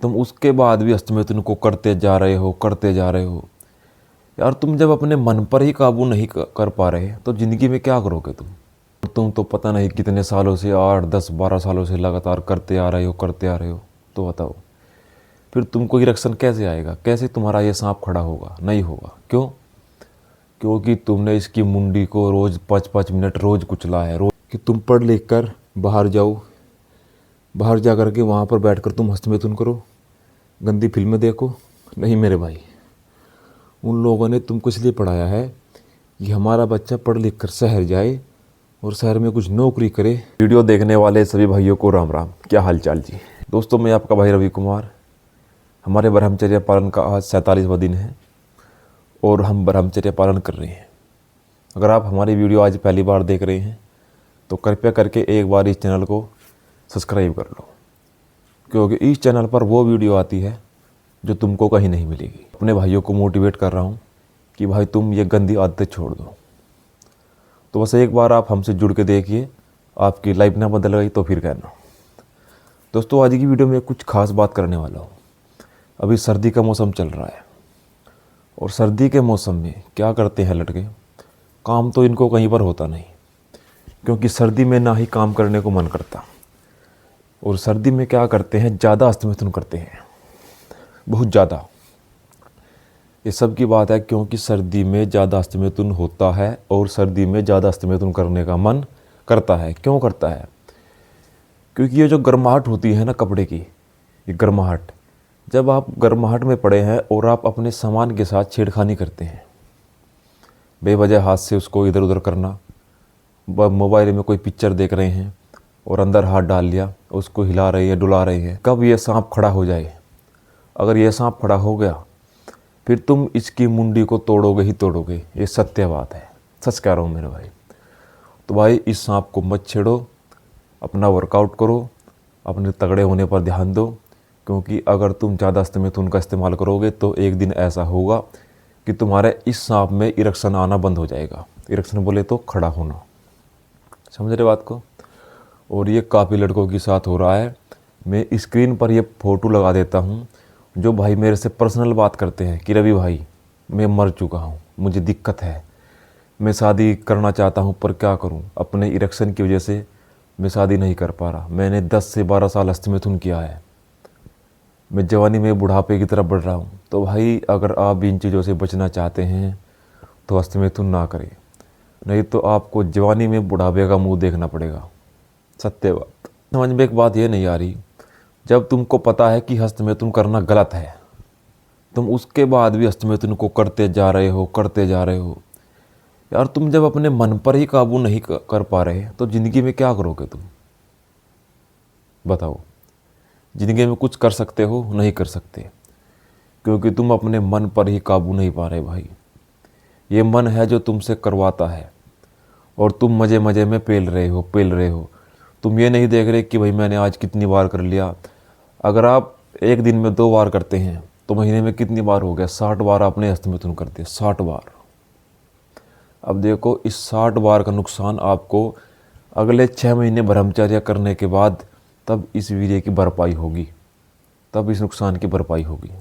तुम उसके बाद भी हस्तमैथुन को करते जा रहे हो, करते जा रहे हो। यार तुम जब अपने मन पर ही काबू नहीं कर पा रहे तो ज़िंदगी में क्या करोगे तुम तो पता नहीं कितने सालों से, 8 10 12 सालों से लगातार करते आ रहे हो, करते आ रहे हो। तो बताओ फिर तुमको इरेक्शन कैसे आएगा? कैसे तुम्हारा ये सांप खड़ा होगा? नहीं होगा। क्यों? क्योंकि तुमने इसकी मुंडी को रोज़ 5 5 मिनट रोज़ कुचला है। रोज कि तुम पढ़ लिख कर बाहर जाओ, बाहर जा कर के वहाँ पर बैठ कर तुम हस्तमैथुन करो, गंदी फिल्में देखो। नहीं मेरे भाई, उन लोगों ने तुमको इसलिए पढ़ाया है कि हमारा बच्चा पढ़ लिख कर शहर जाए और शहर में कुछ नौकरी करे। वीडियो देखने वाले सभी भाइयों को राम राम। क्या हाल चाल जी? दोस्तों मैं आपका भाई रवि कुमार। हमारे ब्रह्मचर्य पालन का आज 47वां दिन है और हम ब्रह्मचर्य पालन कर रहे हैं। अगर आप हमारी वीडियो आज पहली बार देख रहे हैं तो कृपया करके एक बार इस चैनल को सब्सक्राइब कर लो, क्योंकि इस चैनल पर वो वीडियो आती है जो तुमको कहीं नहीं मिलेगी। अपने भाइयों को मोटिवेट कर रहा हूँ कि भाई तुम ये गंदी आदतें छोड़ दो। तो बस एक बार आप हमसे जुड़ के देखिए, आपकी लाइफ ना बदल गई तो फिर कहना। दोस्तों आज की वीडियो में कुछ खास बात करने वाला हूँ। अभी सर्दी का मौसम चल रहा है और सर्दी के मौसम में क्या करते हैं लड़के? काम तो इनको कहीं पर होता नहीं, क्योंकि सर्दी में ना ही काम करने को मन करता। और सर्दी में क्या करते हैं? ज़्यादा हस्तमैथुन करते हैं, बहुत ज़्यादा। ये सब की बात है क्योंकि सर्दी में ज़्यादा हस्तमैथुन होता है और सर्दी में ज़्यादा हस्तमैथुन करने का मन करता है। क्यों करता है? क्योंकि ये जो गर्माहट होती है ना कपड़े की, ये गर्माहट, जब आप गर्माहट में पड़े हैं और आप अपने सामान के साथ छेड़खानी करते हैं, बेवजह हाथ से उसको इधर उधर करना, मोबाइल में कोई पिक्चर देख रहे हैं और अंदर हाथ डाल लिया, उसको हिला रहे हैं, डुला रहे हैं, कब ये सांप खड़ा हो जाए? अगर ये सांप खड़ा हो गया फिर तुम इसकी मुंडी को तोड़ोगे ही तोड़ोगे। ये सत्य बात है, सच कह रहा हूँ मेरे भाई। तो भाई इस सांप को मत छेड़ो, अपना वर्कआउट करो, अपने तगड़े होने पर ध्यान दो। क्योंकि अगर तुम ज़्यादा हस्तमैथुन का इस्तेमाल करोगे तो एक दिन ऐसा होगा कि तुम्हारे इस सांप में इरेक्शन आना बंद हो जाएगा। इरेक्शन बोले तो खड़ा होना, समझ रहे बात को? और ये काफ़ी लड़कों के साथ हो रहा है। मैं स्क्रीन पर ये फ़ोटो लगा देता हूँ जो भाई मेरे से पर्सनल बात करते हैं कि रवि भाई मैं मर चुका हूँ, मुझे दिक्कत है, मैं शादी करना चाहता हूँ पर क्या करूँ? अपने इरेक्शन की वजह से मैं शादी नहीं कर पा रहा। मैंने 10 से 12 साल हस्तमैथुन किया है, मैं जवानी में बुढ़ापे की तरफ बढ़ रहा हूँ। तो भाई अगर आप इन चीज़ों से बचना चाहते हैं तो हस्तमैथुन ना करें, नहीं तो आपको जवानी में बुढ़ापे का मुँह देखना पड़ेगा। सत्य बात। समझ में एक बात ये नहीं आ रही, जब तुमको पता है कि हस्तमैथुन करना गलत है, तुम उसके बाद भी हस्तमैथुन को करते जा रहे हो, करते जा रहे हो। यार तुम जब अपने मन पर ही काबू नहीं कर पा रहे तो ज़िंदगी में क्या करोगे तुम? बताओ। ज़िंदगी में कुछ कर सकते हो? नहीं कर सकते, क्योंकि तुम अपने मन पर ही काबू नहीं पा रहे भाई। ये मन है जो तुमसे करवाता है और तुम मज़े मज़े में पेल रहे हो, पेल रहे हो। तुम ये नहीं देख रहे कि भाई मैंने आज कितनी बार कर लिया। अगर आप एक दिन में 2 बार करते हैं तो महीने में कितनी बार हो गया? 60 बार आपने हस्तमैथुन कर दिया, 60 बार। अब देखो इस 60 बार का नुकसान आपको अगले 6 महीने ब्रह्मचर्य करने के बाद तब इस वीर्य की भरपाई होगी, तब इस नुकसान की भरपाई होगी।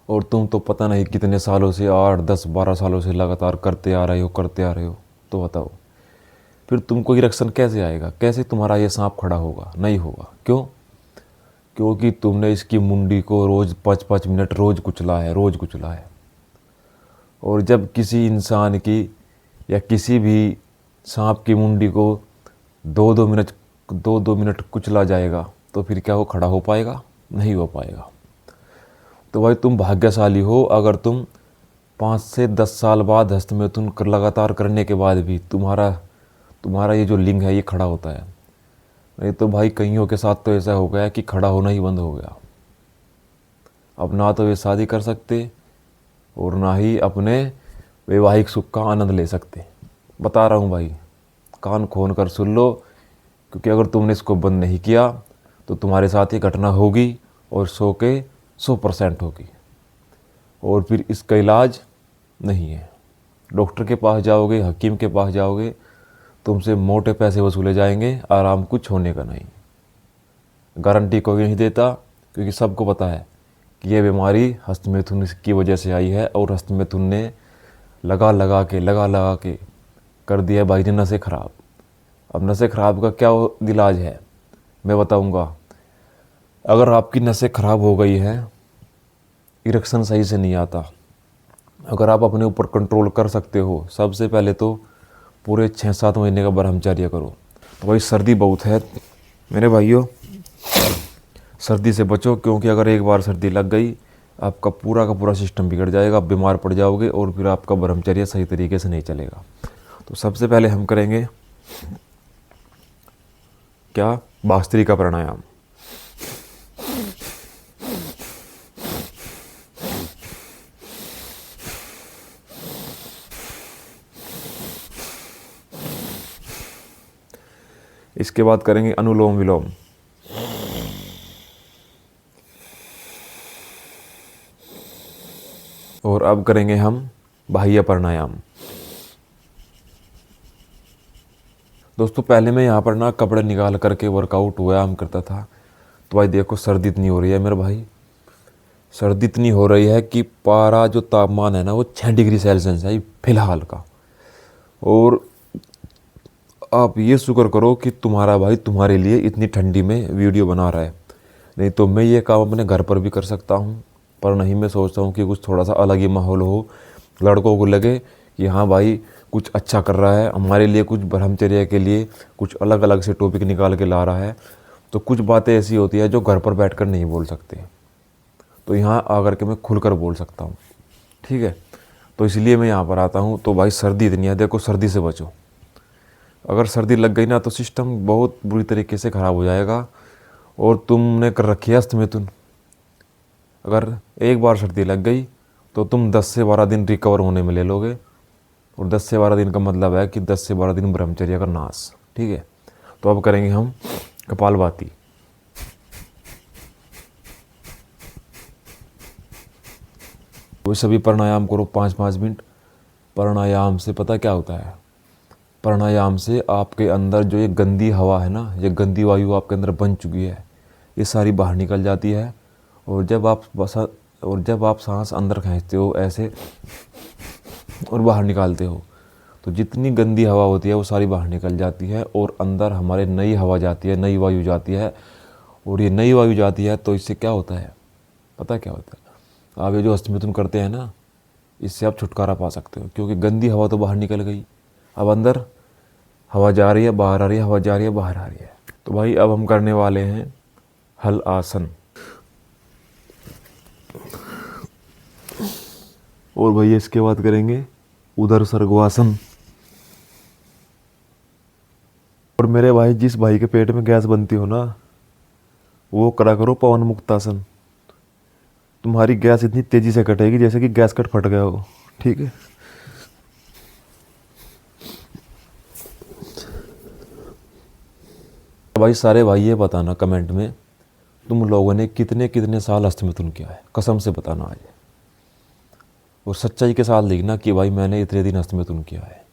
और तुम तो पता नहीं कितने सालों से, 8 10 12 सालों से लगातार करते आ रहे हो, करते आ रहे हो। तो बताओ फिर तुमको इरेक्शन कैसे आएगा? कैसे तुम्हारा ये सांप खड़ा होगा? नहीं होगा। क्यों? क्योंकि तुमने इसकी मुंडी को रोज़ 5 5 मिनट रोज़ कुचला है, रोज़ कुचला है। और जब किसी इंसान की या किसी भी सांप की मुंडी को 2 2 मिनट कुचला जाएगा तो फिर क्या वो खड़ा हो पाएगा? नहीं हो पाएगा। तो भाई तुम भाग्यशाली हो अगर तुम 5 से 10 साल बाद हस्तमैथुन लगातार करने के बाद भी तुम्हारा ये जो लिंग है ये खड़ा होता है। नहीं तो भाई कईयों के साथ तो ऐसा हो गया कि खड़ा होना ही बंद हो गया। अब ना तो वे शादी कर सकते और ना ही अपने वैवाहिक सुख का आनंद ले सकते। बता रहा हूँ भाई, कान खोल कर सुन लो, क्योंकि अगर तुमने इसको बंद नहीं किया तो तुम्हारे साथ ये घटना होगी और 100 के 100% होगी। और फिर इसका इलाज नहीं है। डॉक्टर के पास जाओगे, हकीम के पास जाओगे, तुमसे मोटे पैसे वसूले जाएंगे, आराम कुछ होने का नहीं। गारंटी कोई नहीं देता क्योंकि सबको पता है कि ये बीमारी हस्तमैथुन की वजह से आई है, और हस्तमैथुन ने लगा लगा के कर दिया भाई ने नसें ख़राब। अब नसें ख़राब का क्या इलाज है मैं बताऊंगा। अगर आपकी नसें ख़राब हो गई हैं, इरेक्शन सही से नहीं आता, अगर आप अपने ऊपर कंट्रोल कर सकते हो, सबसे पहले तो पूरे 6-7 महीने का ब्रह्मचर्य करो। तो भाई सर्दी बहुत है मेरे भाइयों, सर्दी से बचो, क्योंकि अगर एक बार सर्दी लग गई आपका पूरा का पूरा सिस्टम बिगड़ जाएगा, आप बीमार पड़ जाओगे और फिर आपका ब्रह्मचर्य सही तरीके से नहीं चलेगा। तो सबसे पहले हम करेंगे क्या, भस्त्रिका प्राणायाम। इसके बाद करेंगे अनुलोम विलोम। और अब करेंगे हम बाह्य प्राणायाम। दोस्तों पहले मैं यहाँ पर ना कपड़े निकाल करके वर्कआउट व्यायाम करता था, तो भाई देखो सर्दी इतनी हो रही है मेरे भाई, सर्दी इतनी हो रही है कि पारा जो तापमान है ना वो 6 डिग्री सेल्सियस है फिलहाल का। और आप ये शुक्र करो कि तुम्हारा भाई तुम्हारे लिए इतनी ठंडी में वीडियो बना रहा है, नहीं तो मैं ये काम अपने घर पर भी कर सकता हूँ, पर नहीं, मैं सोचता हूँ कि कुछ थोड़ा सा अलग ही माहौल हो, लड़कों को लगे कि हाँ भाई कुछ अच्छा कर रहा है हमारे लिए, कुछ ब्रह्मचर्य के लिए कुछ अलग अलग से टॉपिक निकाल के ला रहा है। तो कुछ बातें ऐसी होती है जो घर पर बैठकर नहीं बोल सकते, तो यहाँ आकर के मैं खुलकर बोल सकता हूँ, ठीक है। तो इसलिए मैं यहाँ पर आता हूँ। तो भाई सर्दी इतनी है, देखो सर्दी से बचो, अगर सर्दी लग गई ना तो सिस्टम बहुत बुरी तरीके से ख़राब हो जाएगा। और तुमने कर रखी है हस्तमैथुन, अगर एक बार सर्दी लग गई तो तुम 10 से 12 दिन रिकवर होने में ले लोगे, और 10 से 12 दिन का मतलब है कि 10 से 12 दिन ब्रह्मचर्य का नाश, ठीक है। तो अब करेंगे हम कपालभाति। वो सभी प्राणायाम करो 5-5 मिनट। प्राणायाम से पता क्या होता है, प्राणायाम से आपके अंदर जो ये गंदी हवा है ना, ये गंदी वायु आपके अंदर बन चुकी है, ये सारी बाहर निकल जाती है। और जब आप सांस अंदर खींचते हो ऐसे और बाहर निकालते हो, तो जितनी गंदी हवा होती है वो सारी बाहर निकल जाती है, और अंदर हमारे नई हवा जाती है, नई वायु जाती है। और ये नई वायु जाती है तो इससे क्या होता है, पता क्या होता है, आप ये जो हस्तमैथुन करते हैं ना, इससे आप छुटकारा पा सकते हो, क्योंकि गंदी हवा तो बाहर निकल गई, अब अंदर हवा जा रही है, बाहर आ रही है, हवा जा रही है, बाहर आ रही है। तो भाई अब हम करने वाले हैं हल आसन। और भाई इसके बाद करेंगे उदर सर्गवासन। और मेरे भाई जिस भाई के पेट में गैस बनती हो ना, वो करा करो पवन मुक्तासन, तुम्हारी गैस इतनी तेजी से कटेगी जैसे कि गैस कट फट गया हो, ठीक है। भाई सारे भाई ये बताना कमेंट में, तुम लोगों ने कितने कितने साल हस्तमैथुन किया है, कसम से बताना आज, और सच्चाई के साथ लिखना कि भाई मैंने इतने दिन हस्तमैथुन किया है।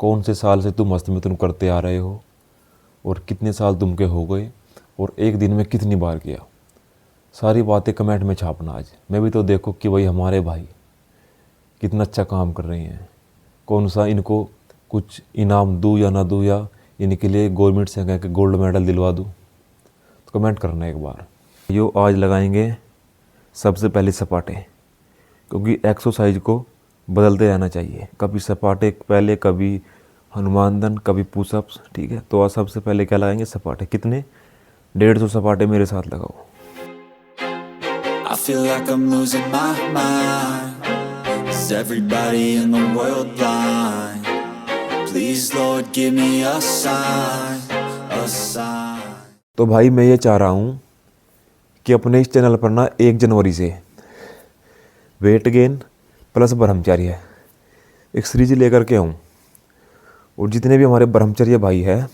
कौन से साल से तुम हस्तमैथुन करते आ रहे हो, और कितने साल तुम के हो गए, और एक दिन में कितनी बार किया, सारी बातें कमेंट में छापना आज। मैं भी तो देखो कि भाई हमारे भाई कितना अच्छा काम कर रहे हैं, कौन सा इनको कुछ इनाम दूँ या ना दूँ, या इनके लिए गवर्नमेंट से कह के गोल्ड मेडल दिलवा दूँ, तो कमेंट करना एक बार। यो आज लगाएंगे सबसे पहले सपाटे, क्योंकि एक्सरसाइज को बदलते रहना चाहिए, कभी सपाटे पहले, कभी हनुमान दंड, कभी पुशअप्स, ठीक है। तो आज सबसे पहले क्या लगाएंगे, सपाटे। कितने, 150 सपाटे मेरे साथ लगाओ। I feel like I'm losing my mind. Is everybody in the world blind? Please Lord give me a sign, a sign. तो भाई मैं ये चाह रहा हूँ कि अपने इस चैनल पर ना 1 जनवरी से वेट गेन प्लस ब्रह्मचर्य एक सीरीज लेकर के आऊँ, और जितने भी हमारे ब्रह्मचर्य भाई हैं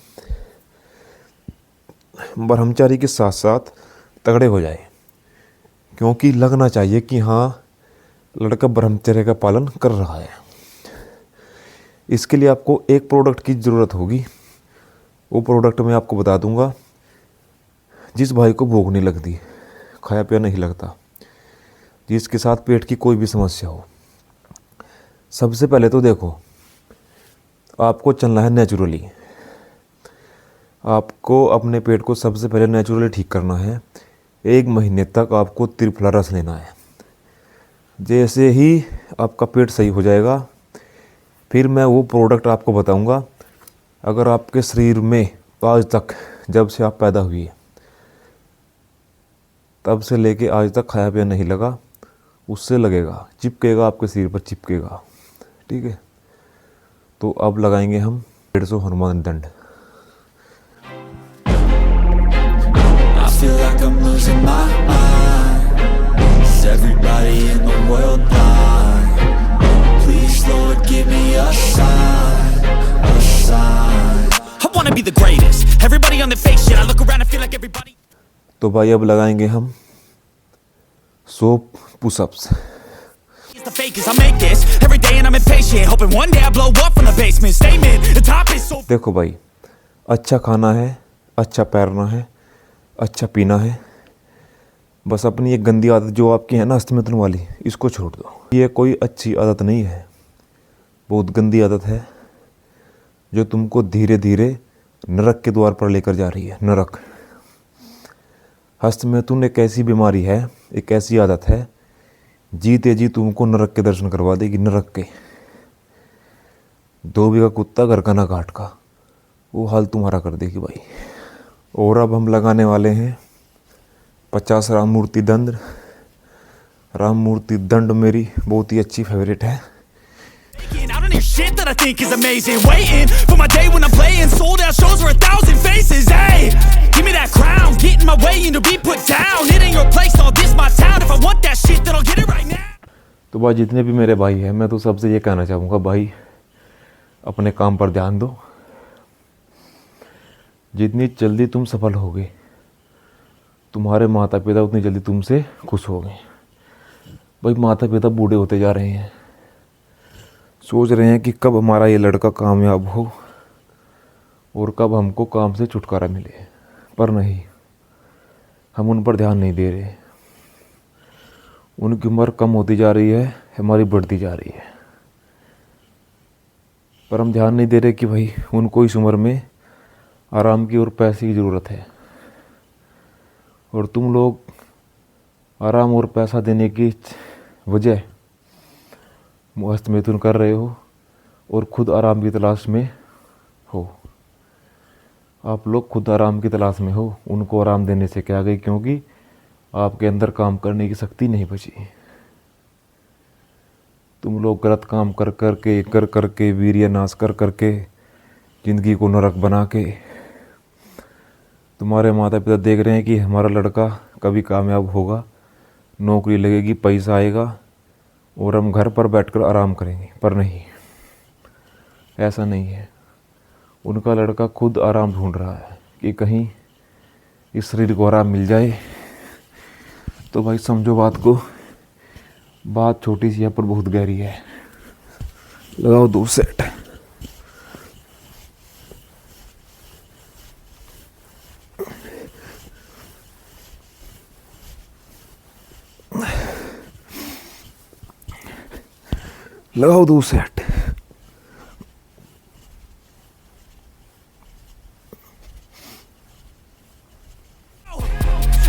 ब्रह्मचारी के साथ साथ तगड़े हो जाए, क्योंकि लगना चाहिए कि हाँ लड़का ब्रह्मचर्य का पालन कर रहा है। इसके लिए आपको एक प्रोडक्ट की ज़रूरत होगी, वो प्रोडक्ट मैं आपको बता दूंगा। जिस भाई को भूख नहीं लगती, खाया पिया नहीं लगता, जिसके साथ पेट की कोई भी समस्या हो। सबसे पहले तो देखो, आपको चलना है नेचुरली। आपको अपने पेट को सबसे पहले नेचुरली ठीक करना है। 1 महीने तक आपको त्रिफला रस लेना है। जैसे ही आपका पेट सही हो जाएगा, फिर मैं वो प्रोडक्ट आपको बताऊंगा। अगर आपके शरीर में आज तक, जब से आप पैदा हुई तब से लेके आज तक खाया पिया नहीं लगा, उससे लगेगा, चिपकेगा, आपके शरीर पर चिपकेगा। ठीक है, तो अब लगाएंगे हम 150 हनुमान दंड। I feel like I'm losing my mind. Is everybody in the world blind? Please, Lord, give me a sign, a sign. I wanna be the greatest. Everybody on the fake shit. I look around and feel like everybody. तो भाई अब लगाएंगे हम 100 pushups. It's the fakest. I make this every day and I'm impatient. Hoping one day I blow up from the basement. Statement. The top is so. देखो भाई, अच्छा खाना है, अच्छा पैरना है, अच्छा पीना है। बस अपनी ये गंदी आदत जो आपकी है ना, अस्तमितन वाली, इसको छोड़ दो। ये कोई अच्छी आदत नहीं है, बहुत गंदी आदत है, जो तुमको धीरे धीरे नरक के द्वार पर लेकर जा रही है। नरक। हस्तमैथुन एक ऐसी बीमारी है, एक ऐसी आदत है, जीते जी तुमको नरक के दर्शन करवा देगी। नरक के। धोबी का कुत्ता घर का ना काट का, वो हाल तुम्हारा कर देगी भाई। और अब हम लगाने वाले हैं 50 राम मूर्ति दंड। राम मूर्ति दंड मेरी बहुत ही अच्छी फेवरेट है। I don't hear shit that I think is amazing. Waiting for my day when I'm playing sold out shows for 1,000 faces. Hey, give me that crown, get in my way and to be put down. It ain't your place, all this my town. If I want that shit, then I'll get it right now. तो भाई जितने भी मेरे भाई हैं, मैं तो सबसे ये कहना चाहूँगा, भाई अपने काम पर ध्यान दो। जितनी जल्दी तुम सफल होगे, तुम्हारे माता पिता उतनी जल्दी तुमसे खुश होंगे। भाई माता पिता बूढ़े होते जा रहे हैं, सोच रहे हैं कि कब हमारा ये लड़का कामयाब हो और कब हमको काम से छुटकारा मिले, पर नहीं, हम उन पर ध्यान नहीं दे रहे। उनकी उम्र कम होती जा रही है, हमारी बढ़ती जा रही है, पर हम ध्यान नहीं दे रहे कि भाई उनको इस उम्र में आराम की और पैसे की ज़रूरत है। और तुम लोग आराम और पैसा देने की वजह हस्तमैथुन कर रहे हो और खुद आराम की तलाश में हो। आप लोग खुद आराम की तलाश में हो, उनको आराम देने से क्या गई, क्योंकि आपके अंदर काम करने की शक्ति नहीं बची। तुम लोग गलत काम कर करके वीर्य नाश कर करके ज़िंदगी को नरक बना के, तुम्हारे माता पिता देख रहे हैं कि हमारा लड़का कभी कामयाब होगा, नौकरी लगेगी, पैसा आएगा और हम घर पर बैठकर आराम करेंगे, पर नहीं, ऐसा नहीं है। उनका लड़का खुद आराम ढूंढ रहा है कि कहीं इस शरीर को आराम मिल जाए। तो भाई समझो बात को, बात छोटी सी है पर बहुत गहरी है। लगाओ 2 सेट। लगाओ 2 set.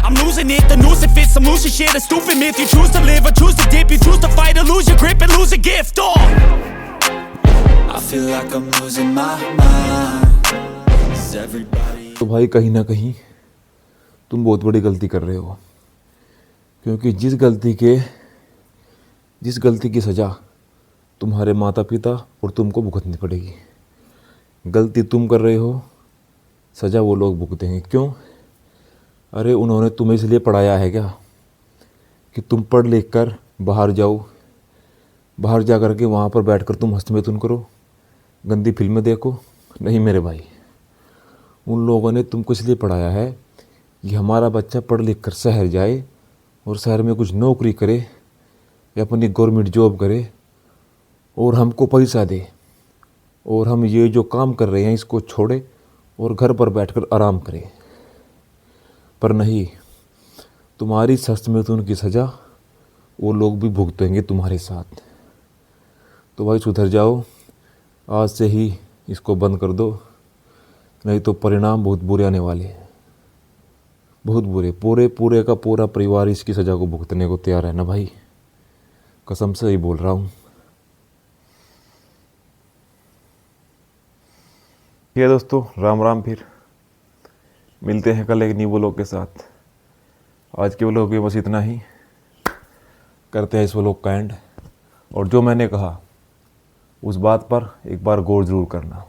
I'm losing it, the noose it fits, some lucid shit, a stupid myth. You choose to live or choose to dip, you choose to fight or lose your grip and lose a gift. Oh, I feel like I'm losing my mind. Is everybody तो भाई कहीं ना कहीं तुम बहुत बड़ी गलती कर रहे हो, क्योंकि जिस गलती की सज़ा तुम्हारे माता पिता और तुमको भुगतनी पड़ेगी। गलती तुम कर रहे हो, सज़ा वो लोग भुगतेंगे। क्यों? अरे उन्होंने तुम्हें इसलिए पढ़ाया है क्या कि तुम पढ़ लिख कर बाहर जाओ, बाहर जा कर के वहाँ पर बैठकर तुम हस्तमैथुन करो, गंदी फिल्में देखो? नहीं मेरे भाई, उन लोगों ने तुमको इसलिए पढ़ाया है कि हमारा बच्चा पढ़ लिख कर शहर जाए और शहर में कुछ नौकरी करे या अपनी गवर्नमेंट जॉब करे और हमको पैसा दे, और हम ये जो काम कर रहे हैं इसको छोड़े और घर पर बैठकर आराम करें। पर नहीं, तुम्हारी सस्तमिथुन की सज़ा वो लोग भी भुगतेंगे तुम्हारे साथ। तो भाई सुधर जाओ, आज से ही इसको बंद कर दो, नहीं तो परिणाम बहुत बुरे आने वाले हैं, बहुत बुरे। पूरे का पूरा परिवार इसकी सज़ा को भुगतने को तैयार है ना भाई, कसम से ही बोल रहा हूँ। ये दोस्तों राम राम, फिर मिलते हैं कल एक न्यू व्लॉग के साथ। आज के व्लॉग में बस इतना ही, करते हैं इस व्लॉग का एंड। और जो मैंने कहा उस बात पर एक बार गौर ज़रूर करना।